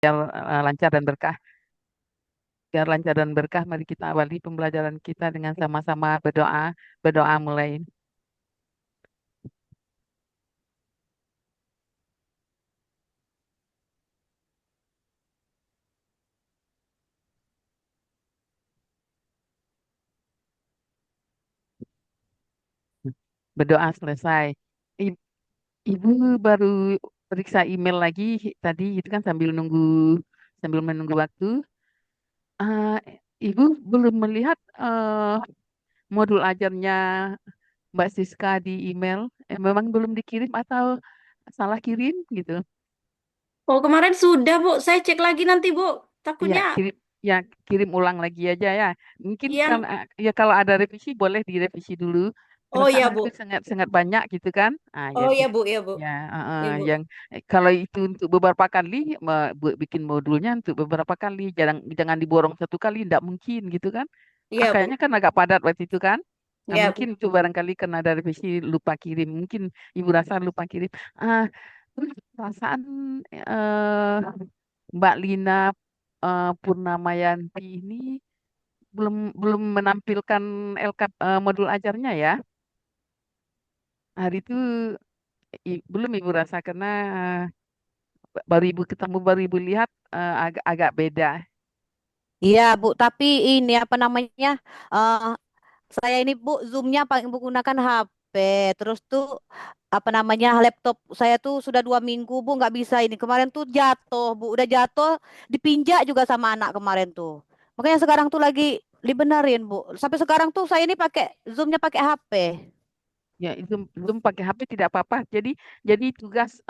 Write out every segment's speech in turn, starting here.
biar lancar dan berkah. Biar lancar dan berkah, mari kita awali pembelajaran kita dengan sama-sama berdoa. Berdoa mulai. Berdoa selesai. I- Ibu baru periksa email lagi tadi itu kan sambil menunggu waktu. Eh, Ibu belum melihat modul ajarnya Mbak Siska di email. Memang belum dikirim atau salah kirim gitu. Oh, kemarin sudah, Bu. Saya cek lagi nanti, Bu. Ya, Takutnya ya kirim ulang lagi aja ya. Mungkin kan yang ya kalau ada revisi boleh direvisi dulu. Karena Oh kan ya, itu Bu. sangat sangat banyak gitu kan. Ah, Oh jadi ya, Bu, ya, Bu. ya Ya, Bu. yang kalau itu untuk beberapa kali bikin modulnya untuk beberapa kali, jangan jangan diborong satu kali, tidak mungkin gitu kan. Iya, Bu. Kayaknya kan agak padat waktu itu kan. Nah, Ya, mungkin Bu. itu barangkali karena ada revisi lupa kirim. Mungkin ibu rasa lupa kirim. Ah, terus perasaan Mbak Lina Purnamayanti ini belum belum menampilkan LK modul ajarnya ya. Hari itu belum ibu rasa karena baru ibu ketemu baru ibu lihat agak agak beda. Iya, Bu, tapi ini apa namanya? eh saya ini Bu, Zoom-nya paling menggunakan HP. Terus tuh apa namanya? Laptop saya tuh sudah 2 minggu Bu nggak bisa ini. Kemarin tuh jatuh Bu, udah jatuh dipinjak juga sama anak kemarin tuh. Makanya sekarang tuh lagi dibenerin Bu. Sampai sekarang tuh saya ini pakai Zoom-nya pakai HP. Ya itu belum pakai HP tidak apa-apa. Jadi tugas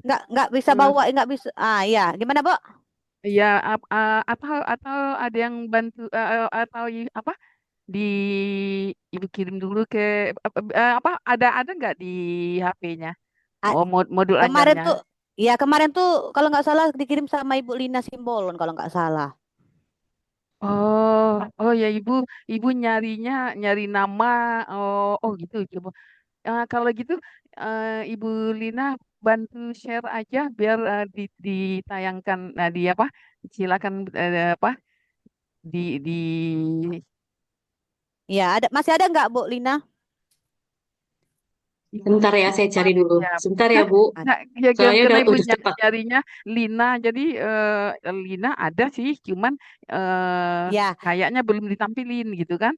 Nggak bisa eh, bawa, nggak bisa. Ah iya, gimana Bu? ya atau ada yang bantu atau apa di ibu kirim dulu ke apa ada nggak di HP-nya? Ah, Oh, modul kemarin ajarnya. tuh, ya kemarin tuh kalau nggak salah dikirim sama Ibu Lina Simbolon kalau nggak salah. Oh, oh ya ibu nyari nama. Oh gitu. Coba kalau gitu Ibu Lina bantu share aja biar ditayangkan. Nah, di apa? Silakan apa? Di Ya, masih ada nggak Bu Lina? Ibu Bentar ya, saya cari dulu. ya, Sebentar ya, nah, Bu. nah, ya Soalnya karena ibu udah cepat. nyarinya Lina, jadi Lina ada sih, cuman Ya, kayaknya belum ditampilin gitu kan?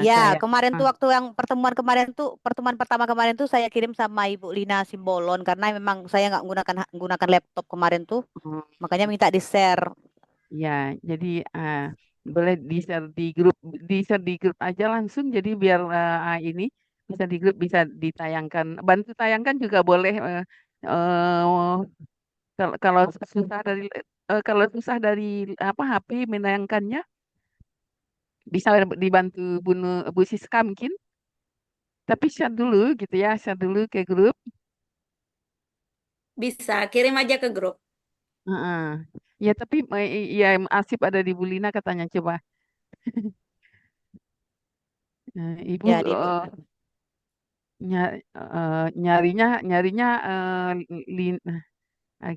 ya Kayak kemarin ah, tuh waktu yang pertemuan pertama kemarin tuh saya kirim sama Ibu Lina Simbolon karena memang saya nggak menggunakan laptop kemarin tuh, hmm, makanya minta di-share. ya, jadi boleh di share di grup aja langsung, jadi biar ini bisa di grup bisa ditayangkan, bantu tayangkan juga boleh. Kalau susah kalau susah dari apa HP menayangkannya bisa dibantu Bu Siska mungkin, tapi share dulu gitu ya, share dulu ke grup. Bisa, kirim aja ke grup. Heeh. Ya tapi ya arsip ada di Bulina katanya, coba ibu Ya, di Bu. nyarinya nyarinya lin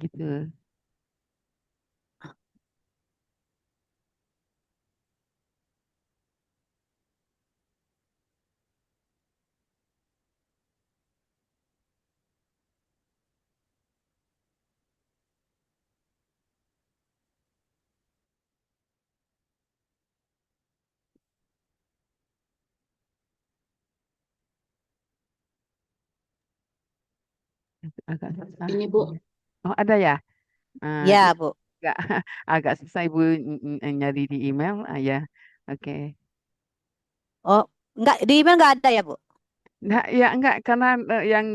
gitu. Agak susah. Ini, Bu. Oh ada ya. Ya, Itu Bu. agak agak susah ibu nyari di email. Ya, oke. Oh, nggak di email nggak ada ya, Bu? Nah, ya enggak karena yang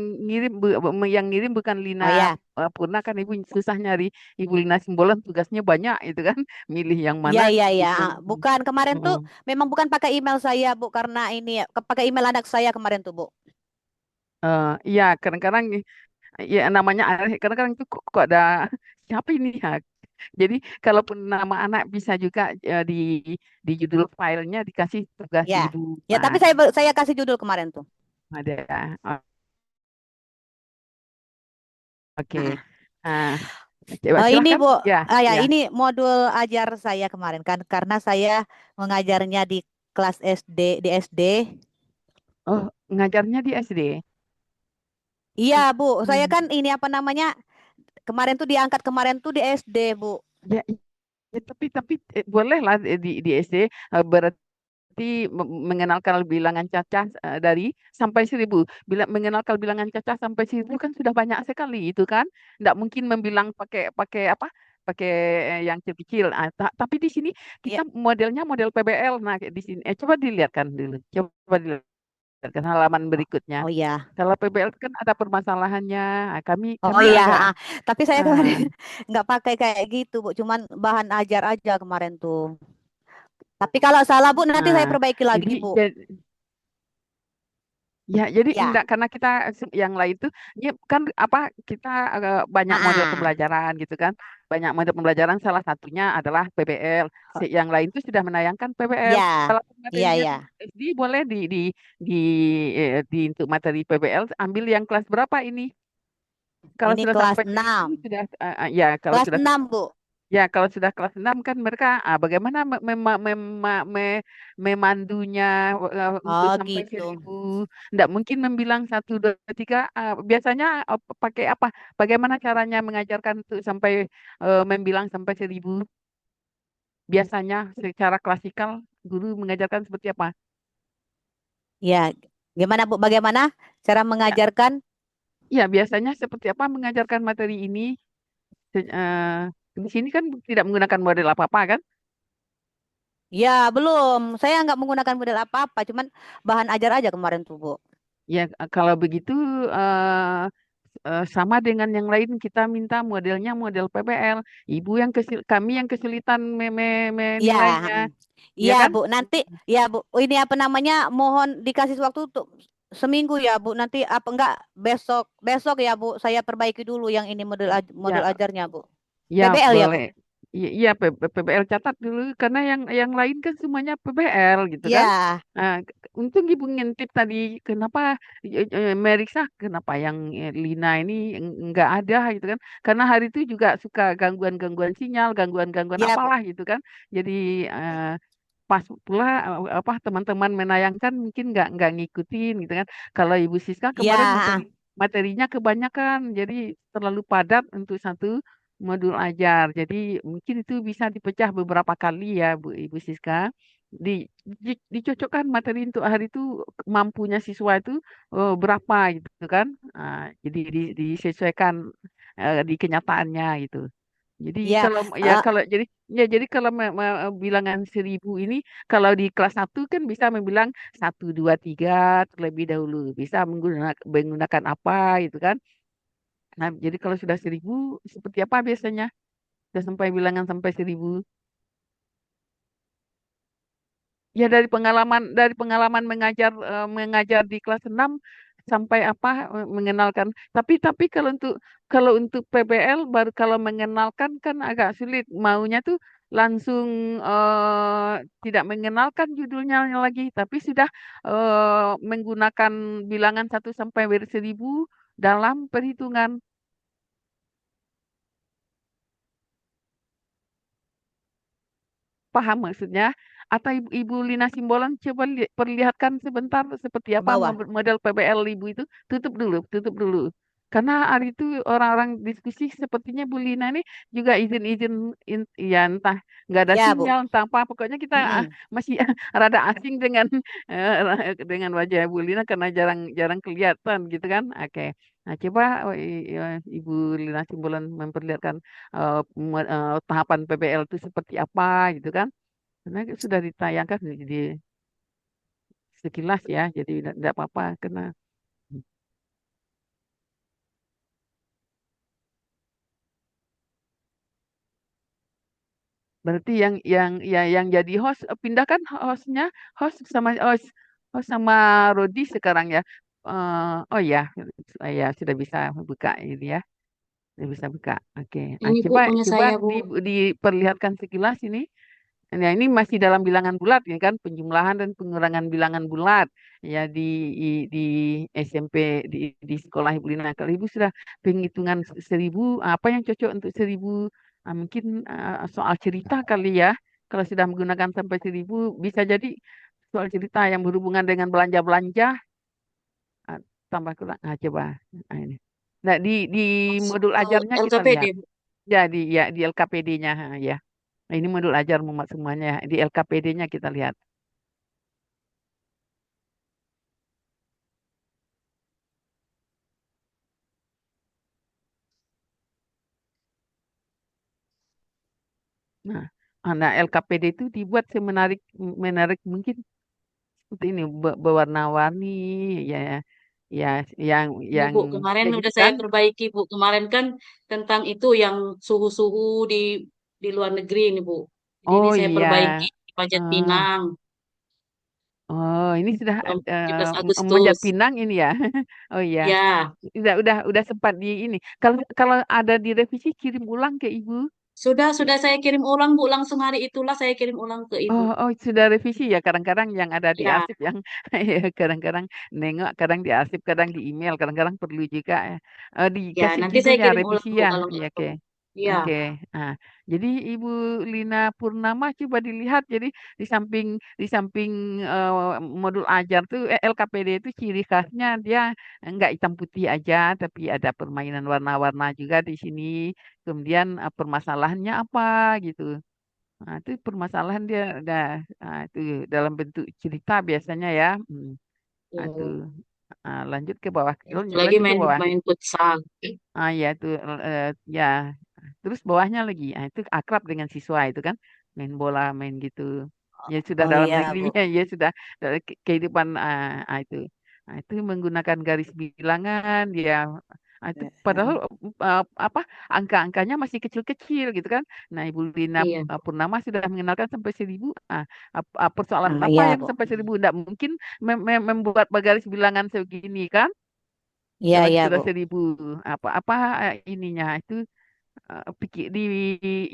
yang ngirim bukan Lina Oh ya. Purna kan ibu susah nyari. Ibu Lina Simbolon tugasnya banyak itu kan, milih yang Iya, mana iya, iya. gitu. Ah, bukan kemarin tuh Heeh. memang bukan pakai email saya, Bu, karena ini ya, pakai email anak saya kemarin tuh, Bu. Iya kadang-kadang ya namanya aneh, kadang-kadang itu kok ada siapa ini ya. Jadi kalaupun nama anak bisa juga di judul filenya dikasih tugas Ya. ibu Ya, tapi saya kasih judul kemarin tuh. ada. Oh, oke. Ah, Nah, Coba Ini silahkan. Bu, Ya, ya ya. ini modul ajar saya kemarin kan karena saya mengajarnya di kelas SD di SD. Oh, ngajarnya di SD. Iya Bu, saya Hmm. kan ini apa namanya kemarin tuh diangkat kemarin tuh di SD Bu. Ya, ya, tapi bolehlah di SD, berarti mengenalkan bilangan cacah dari sampai 1.000. Bila mengenalkan bilangan cacah sampai 1.000 kan sudah banyak sekali itu kan. Tidak mungkin membilang pakai pakai apa? Pakai yang kecil-kecil. Tapi di sini Ya, kita modelnya model PBL. Nah, di sini coba dilihatkan dulu. Coba dilihatkan halaman berikutnya. oh iya. Kalau PBL kan ada permasalahannya. Kami Oh kami iya, agak tapi saya kemarin eh, nggak pakai kayak gitu Bu, cuman bahan ajar aja kemarin tuh. Tapi kalau salah Bu nanti saya nah, perbaiki jadi lagi Bu. ya, jadi Ya, enggak karena kita yang lain tuh ya kan apa kita banyak model ah, pembelajaran gitu kan. Banyak model pembelajaran salah satunya adalah PBL. Yang lain tuh sudah menayangkan PBL. ya, Kalau iya materinya ya. di SD boleh di untuk materi PBL ambil yang kelas berapa ini? Kalau Ini sudah kelas sampai 1.000 6. sudah ya kalau Kelas sudah 6 Bu. ya, kalau sudah kelas 6 kan mereka bagaimana memandunya untuk Oh sampai gitu. 1.000. Tidak mungkin membilang satu, dua, tiga. Biasanya pakai apa? Bagaimana caranya mengajarkan untuk sampai membilang sampai 1.000? Biasanya secara klasikal guru mengajarkan seperti apa? Ya, gimana Bu? Bagaimana cara Ya, mengajarkan? ya biasanya seperti apa mengajarkan materi ini? Di sini kan tidak menggunakan model apa-apa kan? Ya, belum. Saya nggak menggunakan model apa-apa, cuman bahan ajar aja kemarin tuh, Bu. Ya, kalau begitu eh, sama dengan yang lain kita minta modelnya model PBL. Ibu yang kami yang kesulitan Iya, menilainya, ya iya kan? Bu. Nanti, ya Bu. Ini apa namanya? Mohon dikasih waktu untuk seminggu ya Bu. Nanti apa enggak besok, besok ya Bu. Saya perbaiki dulu yang ini model Ya, ajarnya Bu. ya PBL ya boleh. Bu. Iya, PBL catat dulu karena yang lain kan semuanya PBL gitu kan. Ya, Nah, untung ibu ngintip tadi kenapa Meriksa kenapa yang Lina ini nggak ada gitu kan? Karena hari itu juga suka gangguan-gangguan sinyal, gangguan-gangguan ya Bu. apalah gitu kan. Jadi eh, pas pula apa teman-teman menayangkan mungkin nggak ngikutin gitu kan. Kalau Ibu Siska Ya, kemarin materinya kebanyakan, jadi terlalu padat untuk satu modul ajar. Jadi mungkin itu bisa dipecah beberapa kali ya Bu Ibu Siska. Dicocokkan materi untuk hari itu mampunya siswa itu berapa gitu kan. Jadi disesuaikan di kenyataannya gitu. Jadi ya. kalau ya eh, kalau jadi kalau bilangan 1.000 ini kalau di kelas satu kan bisa membilang satu 2 3 terlebih dahulu. Bisa menggunakan apa itu kan. Nah, jadi kalau sudah 1.000 seperti apa biasanya? Sudah sampai bilangan sampai 1.000. Ya dari pengalaman mengajar di kelas 6 sampai apa mengenalkan. Tapi kalau untuk PBL baru kalau mengenalkan kan agak sulit. Maunya tuh langsung tidak mengenalkan judulnya lagi, tapi sudah menggunakan bilangan 1 sampai 1.000 dalam perhitungan. Paham maksudnya? Atau Ibu Lina Simbolon coba perlihatkan sebentar seperti ke apa bawah. model PBL Ibu itu. Tutup dulu, tutup dulu. Karena hari itu orang-orang diskusi sepertinya Bu Lina ini juga izin-izin ya entah nggak ada Ya Bu. sinyal entah apa. Pokoknya kita Mm-mm. masih rada asing dengan wajah Bu Lina karena jarang kelihatan gitu kan. Oke. Nah, coba Ibu Lina Simbolon memperlihatkan tahapan PBL itu seperti apa gitu kan. Karena sudah ditayangkan di sekilas ya, jadi tidak apa-apa karena berarti yang jadi host pindahkan host sama Rodi sekarang ya. Oh ya, ya sudah bisa buka ini ya, sudah bisa buka. Oke. Ini Bu Coba punya coba saya Bu. diperlihatkan sekilas ini Nah, ini masih dalam bilangan bulat ya kan, penjumlahan dan pengurangan bilangan bulat ya di SMP di sekolah Ibu Lina. Kalau Ibu sudah penghitungan 1.000, apa yang cocok untuk 1.000? Mungkin soal cerita kali ya. Kalau sudah menggunakan sampai 1.000, bisa jadi soal cerita yang berhubungan dengan belanja-belanja, ah, tambah kurang. Coba. Ini. Nah, di Masuk modul ke ajarnya kita LKPD, lihat. Bu. Ya di LKPD-nya ya. Nah, ini modul ajar muat semuanya ya. Di LKPD-nya kita lihat. Nah, anak LKPD itu dibuat semenarik menarik mungkin seperti ini berwarna-warni ya ya yang Ya, yang Bu, kemarin kayak udah gitu saya kan. perbaiki, Bu. Kemarin kan tentang itu yang suhu-suhu di luar negeri ini, Bu. Jadi ini Oh saya iya. perbaiki di Panjat Eh, Pinang, oh ini sudah belum 17 Manjat Agustus. Pinang ini ya. Oh iya. Ya, Udah sempat di ini. Kalau kalau ada direvisi kirim ulang ke Ibu. sudah saya kirim ulang, Bu. Langsung hari itulah saya kirim ulang ke Ibu. Oh sudah revisi ya. Kadang-kadang yang ada di Ya, arsip yang ya, kadang-kadang nengok, kadang di arsip, kadang di email, kadang-kadang perlu juga ya. ya, Dikasih nanti judul saya ya kirim ulang, revisi Bu, ya. kalau Iya nggak oke. perlu. Ya, Oke. Nah, jadi Ibu Lina Purnama coba dilihat. Jadi di samping eh, modul ajar tuh LKPD itu ciri khasnya dia nggak hitam putih aja, tapi ada permainan warna-warna juga di sini. Kemudian permasalahannya apa gitu. Nah, itu permasalahan dia udah itu dalam bentuk cerita biasanya ya. Itu ya. lanjut ke bawah, Lagi lanjut ke main bawah. main futsal. Ya itu ya. Terus bawahnya lagi, itu akrab dengan siswa itu kan, main bola, main gitu. Ya sudah Oh dalam iya, Bu. negerinya, ya sudah dari kehidupan itu. Nah, itu menggunakan garis bilangan dia. Itu padahal apa angka-angkanya masih kecil-kecil gitu kan. Nah, Ibu Lina Iya. Purnama sudah mengenalkan sampai 1.000. Persoalan Ah apa iya, yang Bu. sampai 1.000? Tidak mungkin membuat garis bilangan segini kan. Iya, Kalau iya, sudah Bu. 1.000, apa ininya itu pikir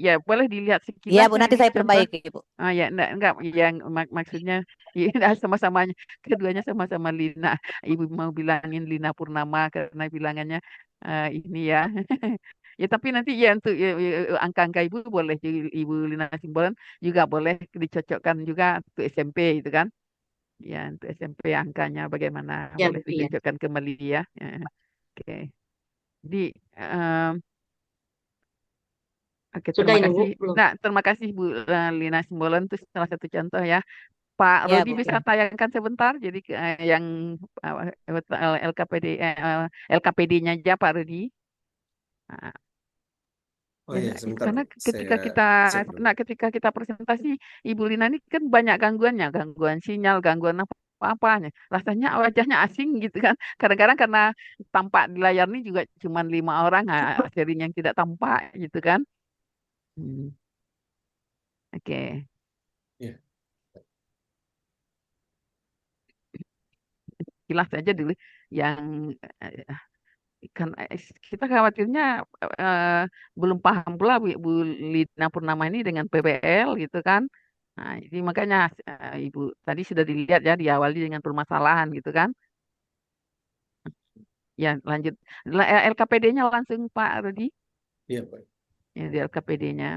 ya boleh dilihat Iya, sekilas Bu. ya Nanti ini saya contoh. perbaiki, Bu. Ya enggak yang maksudnya ya, sama-sama keduanya sama-sama Lina. Ibu mau bilangin Lina Purnama karena bilangannya ini ya. Ya tapi nanti ya untuk angka-angka ibu boleh Ibu Lina Simbolon juga boleh dicocokkan juga untuk SMP itu kan. Ya untuk SMP angkanya bagaimana Ya, boleh Bu, iya. dicocokkan kembali ya. Oke. Jadi em, oke, Sudah terima ini, kasih. Bu, belum. Nah, terima kasih Bu Lina Simbolon itu salah satu contoh ya. Pak Iya, Rodi Bu. bisa tayangkan sebentar. Jadi yang LKPD LKPD-nya aja Pak Rodi. Nah, Oh ya, iya, sebentar karena Bu. Saya cek dulu. ketika kita presentasi Ibu Lina ini kan banyak gangguannya, gangguan sinyal, gangguan apa-apanya. Rasanya wajahnya asing gitu kan. Kadang-kadang karena tampak di layar ini juga cuma 5 orang, sering yang tidak tampak gitu kan. Hmm, oke. Iya. Kilas saja dulu yang eh, kan kita khawatirnya eh, belum paham pula Bu Lina Purnama ini dengan PBL gitu kan. Nah, jadi makanya Ibu tadi sudah dilihat ya diawali dengan permasalahan gitu kan. Ya lanjut LKPD-nya langsung Pak Rudi. Iya, Pak. Ya di LKPD-nya.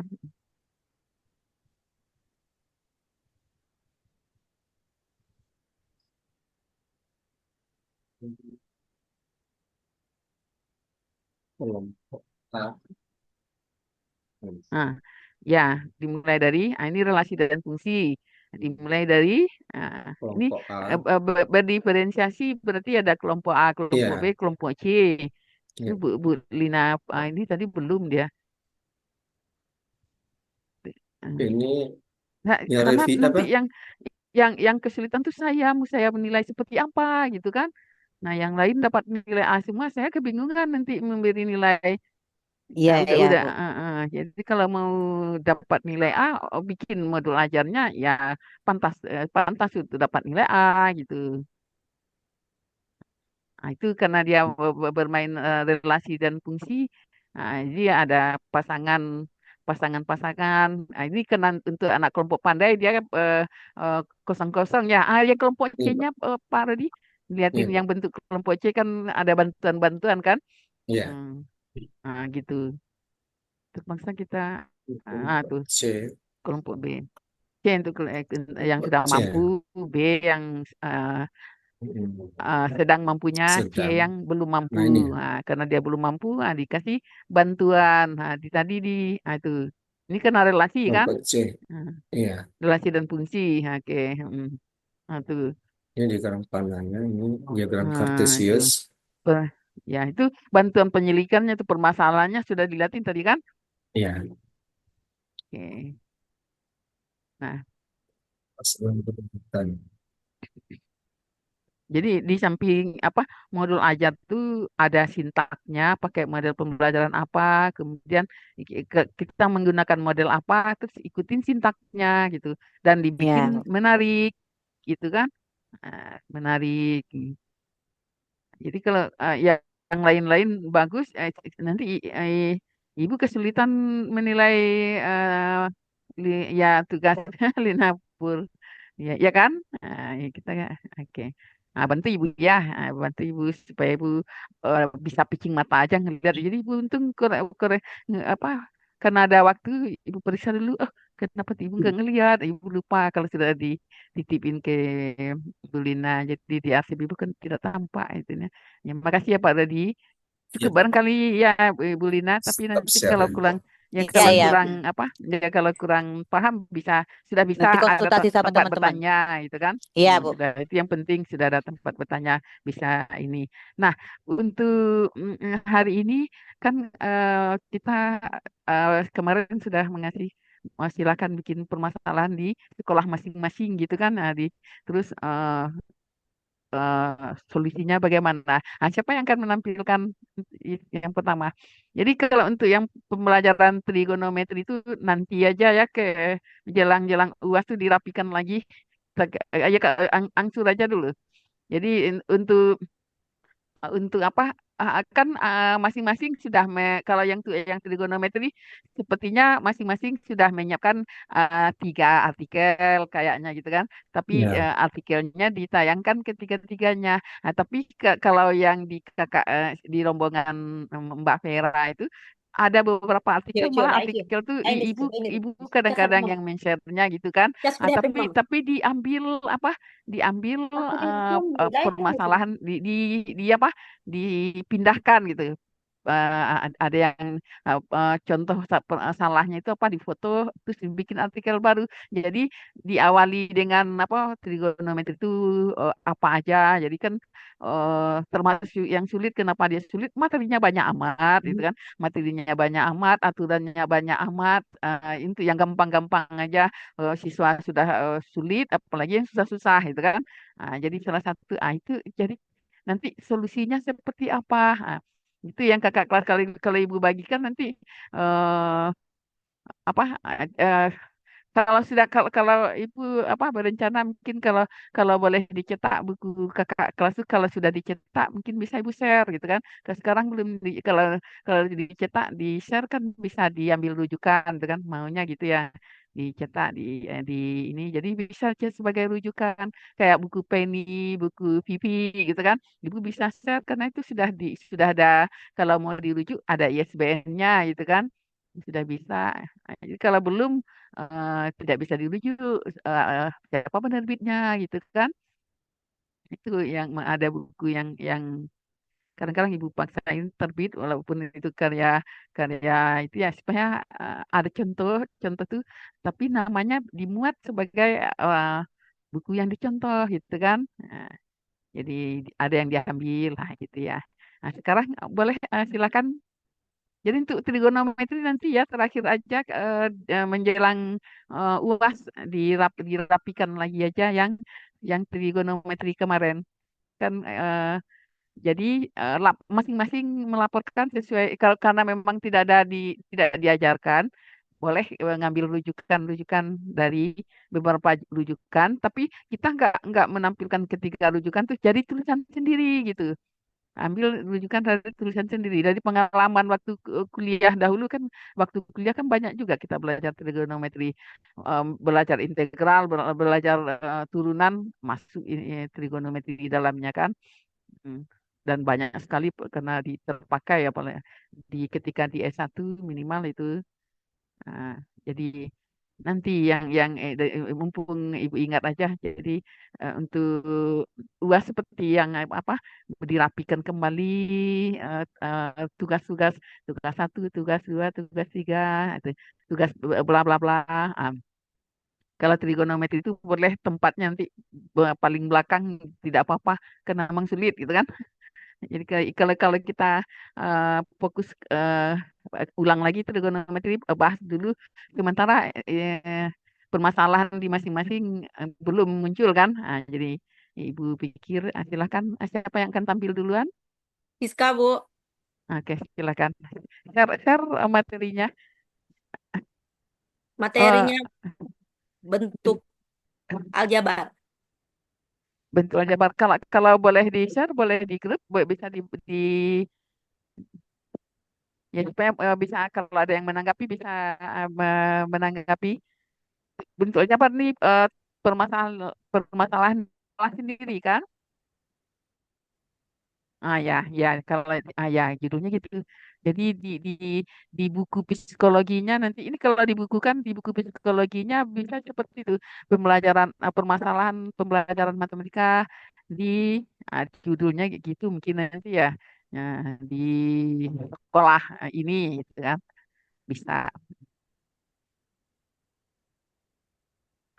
Kelompok A. Nah, ya dimulai dari ini relasi dan fungsi. Dimulai dari ini Kelompok A. berdiferensiasi berarti ada kelompok A, kelompok B, Iya, kelompok C. Itu iya. Bu Lina ini tadi belum dia. Hmm. Ini Nah, ya karena Revi nanti apa? yang kesulitan tuh saya menilai seperti apa gitu kan. Nah, yang lain dapat nilai A semua, saya kebingungan nanti memberi nilai. Iya, Nah, iya, udah. Bu. Jadi kalau mau dapat nilai A, bikin modul ajarnya ya pantas untuk dapat nilai A gitu. Nah, itu karena dia bermain relasi dan fungsi. Nah, jadi ada pasangan pasangan-pasangan. Nah, ini kena untuk anak kelompok pandai dia kosong-kosong ya. Yang kelompok Iya, C-nya Pak. Pak Rodi, liatin Iya, yang Pak. bentuk kelompok C kan ada bantuan-bantuan kan. Iya. Hmm. Nah, gitu. Terpaksa kita tuh C, kelompok B. C untuk yang sudah mampu, C. B yang Mm. sedang mampunya, C Sedang. yang belum mampu. Nah, ini Nah, karena dia belum mampu, dikasih bantuan. Nah, tadi itu. Ini kena relasi kan? kelompok C. Nah, Iya. relasi dan fungsi. Oke. Nah, tuh. Ini diagram panahnya, ini diagram Nah, itu. kartesius. Per- Ya, itu bantuan penyelidikannya itu permasalahannya sudah dilihatin tadi kan? Iya. Oke. Nah, Pasangan berurutan. jadi di samping apa modul ajar tuh ada sintaknya, pakai model pembelajaran apa, kemudian kita menggunakan model apa, terus ikutin sintaknya gitu, dan dibikin Ya. menarik gitu kan. Nah, menarik. Jadi kalau yang lain-lain bagus, nanti ibu kesulitan menilai ya tugasnya Lina Pur. Ya, ya kan? Nah, ya kita oke. Nah, bantu ibu ya, bantu ibu supaya ibu bisa picing mata aja ngeliat. Jadi ibu untung apa? Karena ada waktu ibu periksa dulu. Oh, kenapa ibu nggak ngeliat? Ibu lupa kalau sudah dititipin ke Bu Lina. Jadi di arsip ibu kan tidak tampak itu. Ya, makasih ya Pak Radi. Cukup Siap. barangkali ya Bu Lina, tapi Siap, nanti siap, kalau Ibu. kurang ya Iya, kalau iya. kurang apa ya kalau kurang paham sudah bisa Nanti ada konsultasi sama tempat teman-teman. bertanya itu kan. Iya, Bu. Sudah itu yang penting sudah ada tempat bertanya bisa ini. Nah, untuk hari ini kan kita kemarin sudah mengasih silakan bikin permasalahan di sekolah masing-masing gitu kan. Nah, terus solusinya bagaimana? Nah, siapa yang akan menampilkan yang pertama? Jadi kalau untuk yang pembelajaran trigonometri itu nanti aja ya ke jelang-jelang UAS itu dirapikan lagi. Ya angsur aja dulu. Jadi untuk apa? Kan masing-masing sudah kalau yang trigonometri sepertinya masing-masing sudah menyiapkan 3 artikel kayaknya gitu kan. Tapi Ya. artikelnya ditayangkan ketiga-tiganya. Nah, tapi kalau yang di kakak di rombongan Mbak Vera itu ada beberapa artikel malah artikel tuh ibu ibu kadang-kadang yang men-share-nya gitu kan. Tapi diambil apa? Diambil permasalahan di apa dipindahkan gitu. Ada yang contoh salahnya itu apa di foto terus dibikin artikel baru. Jadi diawali dengan apa trigonometri itu apa aja. Jadi kan termasuk yang sulit kenapa dia sulit materinya banyak amat gitu kan. Materinya banyak amat, aturannya banyak amat. Itu yang gampang-gampang aja siswa sudah sulit apalagi yang susah-susah gitu kan. Jadi salah satu itu jadi nanti solusinya seperti apa? Itu yang kakak kelas kalau ibu bagikan nanti eh, apa eh, kalau sudah kalau ibu apa berencana mungkin kalau kalau boleh dicetak buku kakak kelas itu kalau sudah dicetak mungkin bisa ibu share gitu kan. Kalau sekarang belum kalau kalau dicetak di share kan bisa diambil rujukan gitu kan maunya gitu ya dicetak di ini jadi bisa aja sebagai rujukan kayak buku Penny, buku Vivi gitu kan. Ibu bisa share karena itu sudah ada kalau mau dirujuk ada ISBN-nya gitu kan. Sudah bisa. Jadi kalau belum tidak bisa dirujuk siapa penerbitnya gitu kan itu yang ada buku yang kadang-kadang ibu paksain terbit walaupun itu karya karya itu ya supaya ada contoh contoh tuh tapi namanya dimuat sebagai buku yang dicontoh gitu kan. Nah, jadi ada yang diambil lah gitu ya. Nah sekarang boleh silakan jadi untuk trigonometri nanti ya terakhir aja menjelang UAS dirapikan lagi aja yang trigonometri kemarin kan jadi masing-masing melaporkan sesuai kalau karena memang tidak diajarkan boleh ngambil rujukan-rujukan dari beberapa rujukan tapi kita nggak menampilkan ketiga rujukan tuh jadi tulisan sendiri gitu. Ambil rujukan dari tulisan sendiri. Dari pengalaman waktu kuliah dahulu kan, waktu kuliah kan banyak juga kita belajar trigonometri, belajar integral, belajar turunan, masuk ini, trigonometri di dalamnya kan. Hmm. Dan banyak sekali karena terpakai ya, di ketika di S1 minimal itu. Nah, jadi nanti mumpung Ibu ingat aja, jadi untuk UAS seperti yang apa, dirapikan kembali tugas-tugas, tugas satu, tugas dua, tugas tiga, itu tugas bla bla bla. Ah, kalau trigonometri itu boleh tempatnya nanti paling belakang, tidak apa-apa karena memang sulit gitu kan. Jadi kalau kalau kita fokus ulang lagi trigonometri, bahas dulu sementara permasalahan di masing-masing belum muncul kan. Nah, jadi Ibu pikir silahkan, siapa yang akan tampil duluan? Siska, Bu. Oke, silakan. Share materinya. Eh, Materinya bentuk aljabar. bentuk aljabar. Kalau kalau boleh di share, boleh di grup, bisa di ya supaya bisa kalau ada yang menanggapi bisa menanggapi. Bentuknya apa nih, permasalahan permasalahan sendiri kan? Ah ya, ya kalau ya judulnya gitu. Jadi di buku psikologinya nanti ini, kalau dibukukan di buku psikologinya bisa seperti itu, pembelajaran permasalahan pembelajaran matematika di judulnya kayak gitu mungkin nanti ya. Nah, di sekolah ini gitu kan bisa.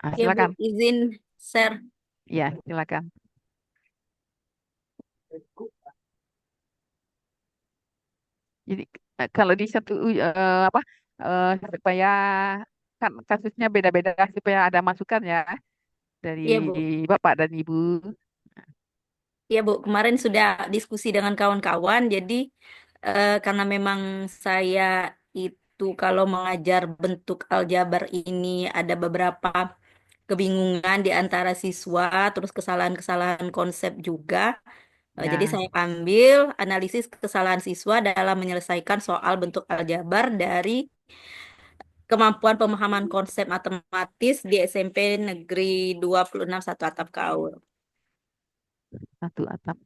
Ya, Bu, Silakan. izin share. Ya, silakan. Jadi kalau di satu apa supaya kan kasusnya beda-beda, supaya ada masukan ya dari Iya, Bu. Bapak dan Ibu. Iya, Bu. Kemarin sudah diskusi dengan kawan-kawan. Jadi, karena memang saya itu kalau mengajar bentuk aljabar ini ada beberapa kebingungan di antara siswa, terus kesalahan-kesalahan konsep juga. Jadi Ya, saya ambil analisis kesalahan siswa dalam menyelesaikan soal bentuk aljabar dari kemampuan pemahaman konsep matematis di SMP Negeri 26 Satu Atap Kaur. satu atap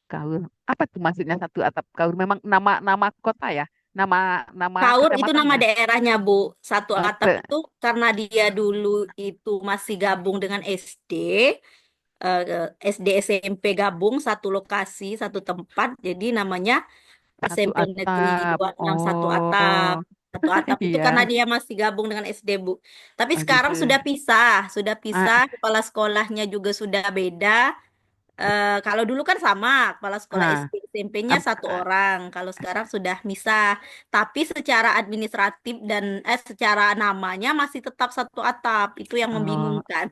kaur. Apa tuh maksudnya satu atap kaur? Memang nama nama kota ya? Nama nama Kaur itu kecamatan nama ya? daerahnya, Bu. Satu Eh, Atap itu karena dia dulu itu masih gabung dengan SD, SD SMP gabung satu lokasi, satu tempat, jadi namanya satu SMP Negeri atap. 26 Satu Atap. Oh, Satu Atap itu karena iya. dia masih gabung dengan SD, Bu. Tapi Oh gitu. sekarang sudah pisah, sudah Ah, pisah, kepala sekolahnya juga sudah beda. Kalau dulu kan sama, kepala sekolah ah, SD SMP-nya ab- satu ah, orang. Kalau sekarang sudah misah, tapi secara administratif dan secara namanya masih tetap satu atap. Itu yang oh. membingungkan.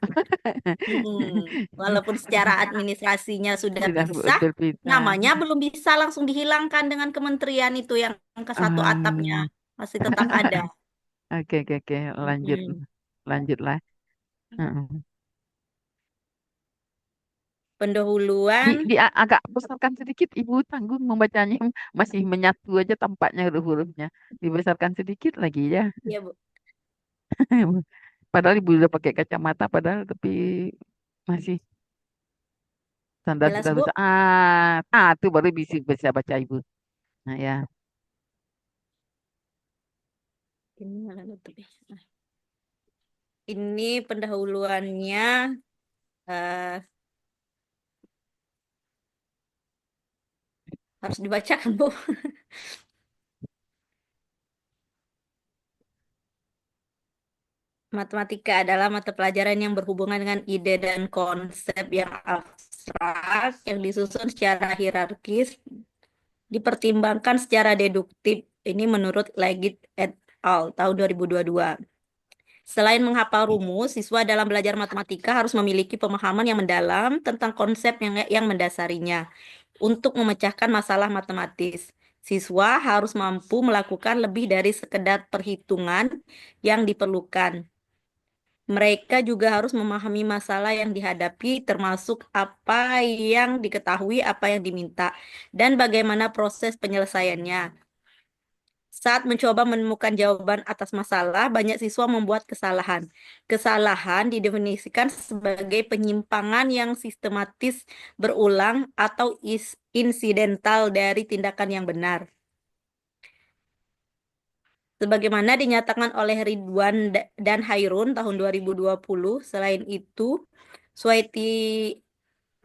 Mm-mm. Walaupun secara administrasinya sudah Sudah pisah, berpisah. namanya belum bisa langsung dihilangkan dengan kementerian itu yang ke satu atapnya Ah. masih tetap ada. Oke, oke, oke. Lanjut. Mm-mm. Lanjutlah. Heeh. Pendahuluan, Agak besarkan sedikit, Ibu tanggung membacanya, masih menyatu aja tampaknya huruf-hurufnya. Dibesarkan sedikit lagi ya. ya Bu, Padahal Ibu udah pakai kacamata, padahal tapi masih tanda jelas sudah Bu. besar. Tuh baru bisa bisa baca Ibu. Nah ya, Ini mana nutupnya? Nah, ini pendahuluannya. eh, Harus dibacakan, Bu. Matematika adalah mata pelajaran yang berhubungan dengan ide dan konsep yang abstrak, yang disusun secara hierarkis, dipertimbangkan secara deduktif. Ini menurut Leggett et al. Tahun 2022. Selain menghafal rumus, siswa dalam belajar matematika harus memiliki pemahaman yang mendalam tentang konsep yang mendasarinya. Untuk memecahkan masalah matematis, siswa harus mampu melakukan lebih dari sekedar perhitungan yang diperlukan. Mereka juga harus memahami masalah yang dihadapi, termasuk apa yang diketahui, apa yang diminta, dan bagaimana proses penyelesaiannya. Saat mencoba menemukan jawaban atas masalah, banyak siswa membuat kesalahan. Kesalahan didefinisikan sebagai penyimpangan yang sistematis berulang atau insidental dari tindakan yang benar. Sebagaimana dinyatakan oleh Ridwan dan Hairun tahun 2020, selain itu, Suhaiti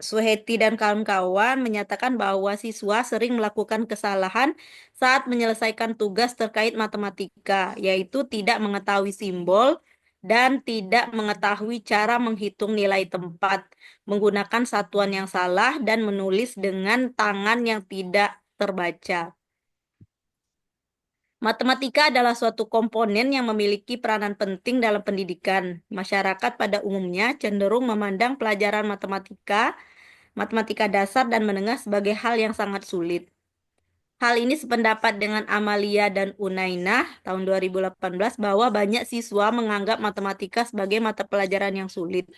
Suheti dan kawan-kawan menyatakan bahwa siswa sering melakukan kesalahan saat menyelesaikan tugas terkait matematika, yaitu tidak mengetahui simbol dan tidak mengetahui cara menghitung nilai tempat, menggunakan satuan yang salah, dan menulis dengan tangan yang tidak terbaca. Matematika adalah suatu komponen yang memiliki peranan penting dalam pendidikan. Masyarakat pada umumnya cenderung memandang pelajaran matematika dasar dan menengah sebagai hal yang sangat sulit. Hal ini sependapat dengan Amalia dan Unainah tahun 2018 bahwa banyak siswa menganggap matematika sebagai mata pelajaran yang sulit.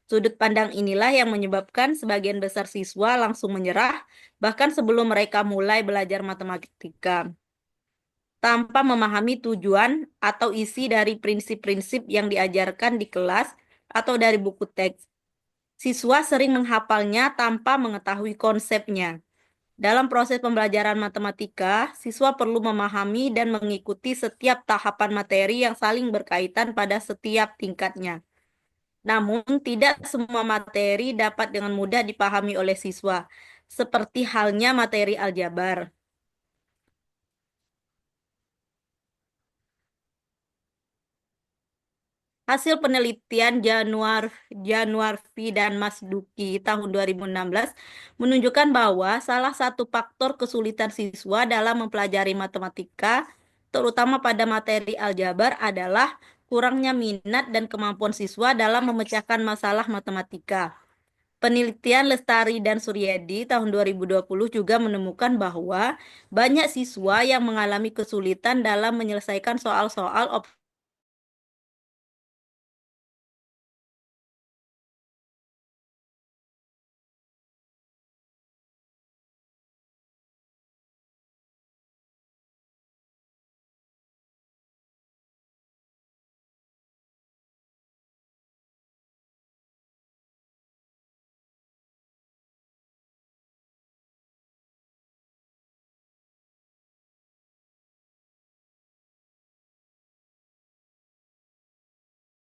Sudut pandang inilah yang menyebabkan sebagian besar siswa langsung menyerah bahkan sebelum mereka mulai belajar matematika, tanpa memahami tujuan atau isi dari prinsip-prinsip yang diajarkan di kelas atau dari buku teks. Siswa sering menghafalnya tanpa mengetahui konsepnya. Dalam proses pembelajaran matematika, siswa perlu memahami dan mengikuti setiap tahapan materi yang saling berkaitan pada setiap tingkatnya. Namun, tidak semua materi dapat dengan mudah dipahami oleh siswa, seperti halnya materi aljabar. Hasil penelitian Januarvi dan Masduki tahun 2016 menunjukkan bahwa salah satu faktor kesulitan siswa dalam mempelajari matematika, terutama pada materi aljabar, adalah kurangnya minat dan kemampuan siswa dalam memecahkan masalah matematika. Penelitian Lestari dan Suryadi tahun 2020 juga menemukan bahwa banyak siswa yang mengalami kesulitan dalam menyelesaikan soal-soal